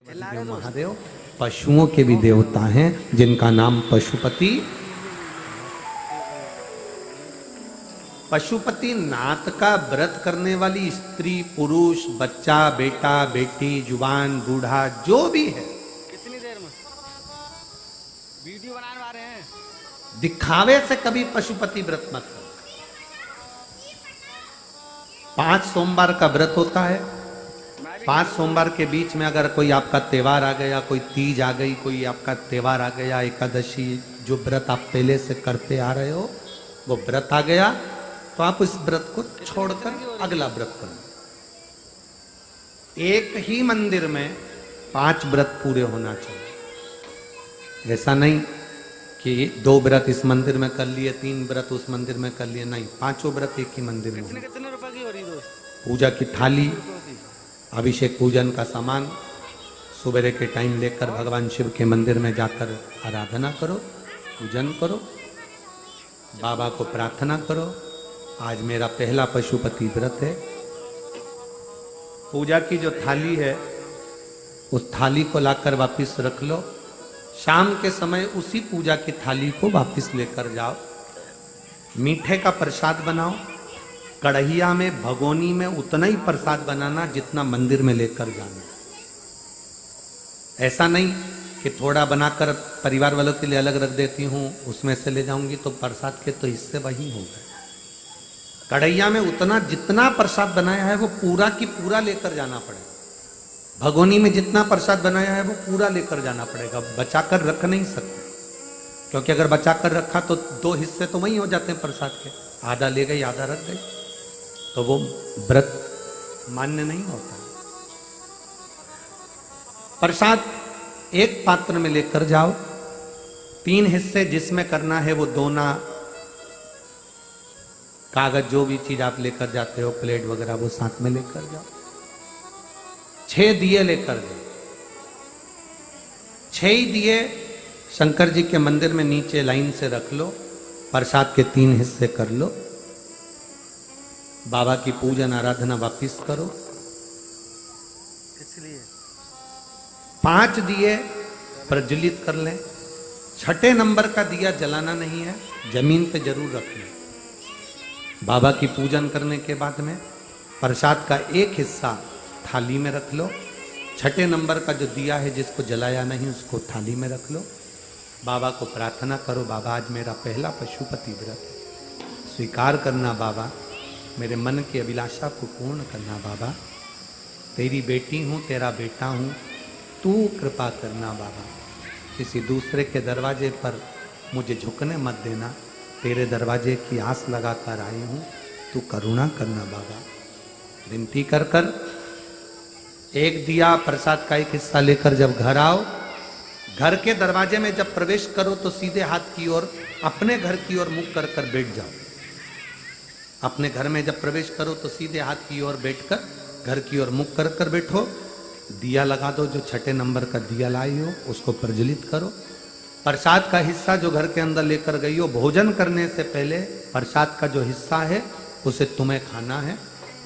देव महादेव पशुओं के भी देवता हैं जिनका नाम पशुपति। पशुपति नाथ का व्रत करने वाली स्त्री पुरुष बच्चा बेटा बेटी जुबान बूढ़ा जो भी है, कितनी देर में वीडियो बनाने वाले हैं, दिखावे से कभी पशुपति व्रत मत करो। 5 सोमवार का व्रत होता है। 5 सोमवार के बीच में अगर कोई आपका त्योहार आ गया, कोई तीज आ गई, कोई आपका त्योहार आ गया, एकादशी, जो व्रत आप पहले से करते आ रहे हो वो व्रत आ गया, तो आप इस व्रत को छोड़कर अगला व्रत करो। एक ही मंदिर में 5 व्रत पूरे होना चाहिए। ऐसा नहीं कि 2 व्रत इस मंदिर में कर लिए, 3 व्रत उस मंदिर में कर लिए, नहीं, 5 व्रत एक ही मंदिर में। कितने रुपए की हो रही दोस्त? पूजा की थाली, अभिषेक पूजन का सामान सुबह के टाइम लेकर भगवान शिव के मंदिर में जाकर आराधना करो, पूजन करो, बाबा को प्रार्थना करो, आज मेरा पहला पशुपति व्रत है। पूजा की जो थाली है उस थाली को लाकर वापस रख लो। शाम के समय उसी पूजा की थाली को वापस लेकर जाओ। मीठे का प्रसाद बनाओ। कढ़ैया में, भगोनी में उतना ही प्रसाद बनाना जितना मंदिर में लेकर जाना। ऐसा नहीं कि थोड़ा बनाकर परिवार वालों के लिए अलग रख देती हूँ, उसमें से ले जाऊंगी तो प्रसाद के तो हिस्से वही हो गए। कढ़ैया में उतना जितना प्रसाद बनाया है वो पूरा की पूरा लेकर जाना पड़ेगा। भगोनी में जितना प्रसाद बनाया है वो पूरा लेकर जाना पड़ेगा, बचाकर रख नहीं सकते, क्योंकि अगर बचाकर रखा तो 2 हिस्से तो वही हो जाते हैं प्रसाद के, आधा ले गई आधा रख गई, तो वो व्रत मान्य नहीं होता। प्रसाद एक पात्र में लेकर जाओ। 3 हिस्से जिसमें करना है वो दोना, कागज, जो भी चीज आप लेकर जाते हो, प्लेट वगैरह, वो साथ में लेकर जाओ। 6 दिए लेकर जाओ। 6 ही दिए शंकर जी के मंदिर में नीचे लाइन से रख लो। प्रसाद के 3 हिस्से कर लो। बाबा की पूजन आराधना वापिस करो। इसलिए 5 दिए प्रज्वलित कर लें। 6ठे नंबर का दिया जलाना नहीं है, जमीन पे जरूर रख लें। बाबा की पूजन करने के बाद में प्रसाद का एक हिस्सा थाली में रख लो। 6ठे नंबर का जो दिया है जिसको जलाया नहीं उसको थाली में रख लो। बाबा को प्रार्थना करो, बाबा आज मेरा पहला पशुपति व्रत है, स्वीकार करना बाबा, मेरे मन की अभिलाषा को पूर्ण करना बाबा, तेरी बेटी हूँ, तेरा बेटा हूँ, तू कृपा करना बाबा, किसी दूसरे के दरवाजे पर मुझे झुकने मत देना, तेरे दरवाजे की आस लगाकर आई हूँ, तू करुणा करना बाबा। विनती कर कर एक दिया प्रसाद का एक हिस्सा लेकर जब घर आओ, घर के दरवाजे में जब प्रवेश करो तो सीधे हाथ की ओर, अपने घर की ओर मुख कर कर बैठ जाओ। अपने घर में जब प्रवेश करो तो सीधे हाथ की ओर बैठकर घर की ओर मुख कर कर बैठो। दिया लगा दो, जो 6ठे नंबर का दिया लाई हो उसको प्रज्वलित करो। प्रसाद का हिस्सा जो घर के अंदर लेकर गई हो, भोजन करने से पहले प्रसाद का जो हिस्सा है उसे तुम्हें खाना है।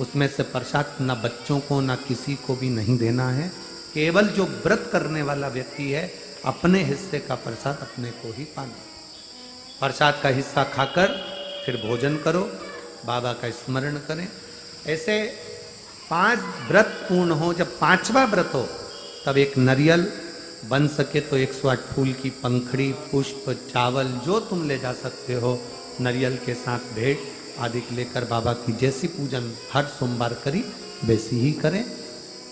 उसमें से प्रसाद न बच्चों को न किसी को भी नहीं देना है। केवल जो व्रत करने वाला व्यक्ति है अपने हिस्से का प्रसाद अपने को ही पाना। प्रसाद का हिस्सा खाकर फिर भोजन करो, बाबा का स्मरण करें। ऐसे 5 व्रत पूर्ण हो। जब 5वां व्रत हो तब एक नारियल, बन सके तो 108 फूल की पंखड़ी, पुष्प, चावल जो तुम ले जा सकते हो, नारियल के साथ भेंट आदि लेकर बाबा की जैसी पूजन हर सोमवार करी वैसी ही करें।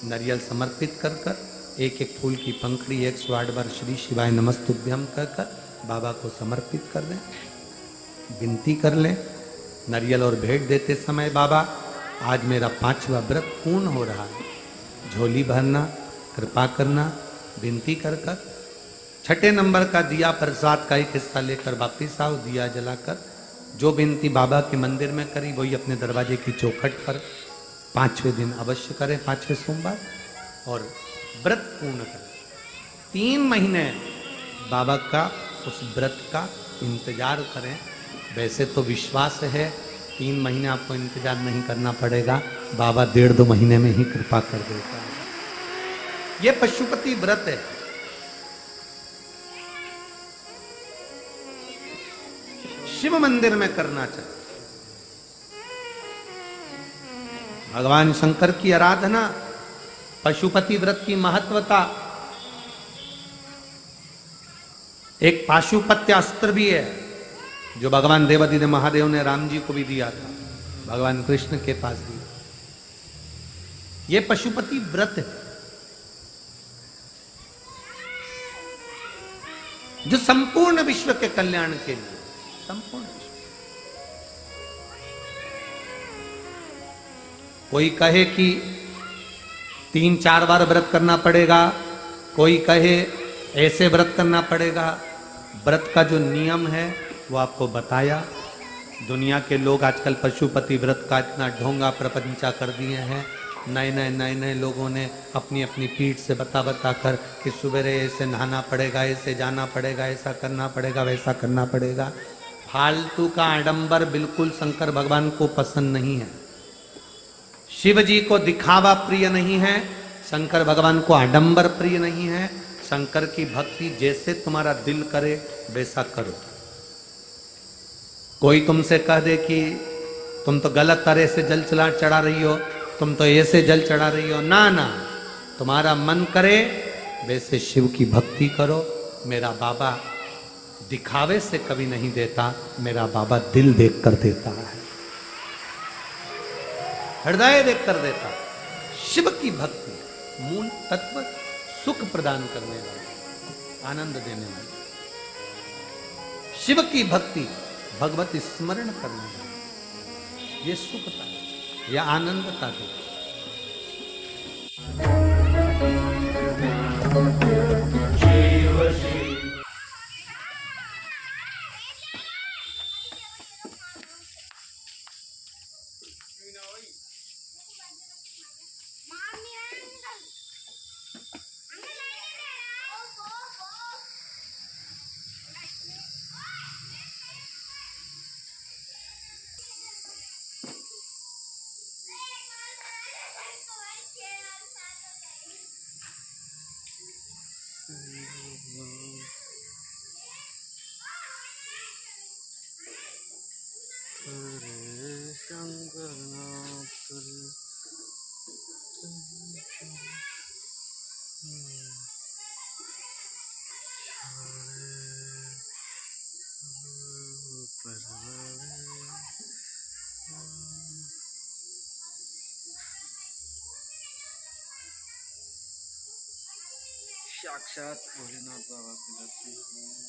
नारियल समर्पित कर कर, एक एक फूल की पंखड़ी 108 बार श्री शिवाय नमस्तुभ्यम कर कर बाबा को समर्पित कर दें। विनती कर लें नारियल और भेंट देते समय, बाबा आज मेरा 5वां व्रत पूर्ण हो रहा है, झोली भरना, कृपा करना, विनती कर कर। 6ठे नंबर का दिया प्रसाद का एक हिस्सा लेकर वापिस आओ। दिया जलाकर जो विनती बाबा के मंदिर में करी वही अपने दरवाजे की चौखट पर 5वें दिन अवश्य करें, 5वें सोमवार, और व्रत पूर्ण करें। 3 महीने बाबा का उस व्रत का इंतजार करें। वैसे तो विश्वास है 3 महीने आपको इंतजार नहीं करना पड़ेगा, बाबा 1.5-2 महीने में ही कृपा कर देता है। ये पशुपति व्रत है। शिव मंदिर में करना चाहिए। भगवान शंकर की आराधना, पशुपति व्रत की महत्वता। एक पाशुपत्य अस्त्र भी है जो भगवान देवादिदेव महादेव ने राम जी को भी दिया था, भगवान कृष्ण के पास भी। ये पशुपति व्रत है जो संपूर्ण विश्व के कल्याण के लिए, संपूर्ण विश्व। कोई कहे कि 3-4 बार व्रत करना पड़ेगा, कोई कहे ऐसे व्रत करना पड़ेगा। व्रत का जो नियम है वो आपको बताया। दुनिया के लोग आजकल पशुपति व्रत का इतना ढोंगा प्रपंचा कर दिए हैं। नए लोगों ने अपनी अपनी पीठ से बता कर कि सुबेरे ऐसे नहाना पड़ेगा, ऐसे जाना पड़ेगा, ऐसा करना पड़ेगा, वैसा करना पड़ेगा। फालतू का आडंबर बिल्कुल शंकर भगवान को पसंद नहीं है। शिव जी को दिखावा प्रिय नहीं है, शंकर भगवान को आडंबर प्रिय नहीं है। शंकर की भक्ति जैसे तुम्हारा दिल करे वैसा करो। कोई तुमसे कह दे कि तुम तो गलत तरह से जल चढ़ा रही हो, तुम तो ऐसे जल चढ़ा रही हो, ना ना, तुम्हारा मन करे वैसे शिव की भक्ति करो। मेरा बाबा दिखावे से कभी नहीं देता, मेरा बाबा दिल देख कर देता है, हृदय देख कर देता है। शिव की भक्ति मूल तत्व सुख प्रदान करने वाली, आनंद देने वाली। शिव की भक्ति भगवत स्मरण करने वाली, ये सुखता है, यह आनंदता है। साक्षात भोलेनाथ बाबा के दर्शन हुए।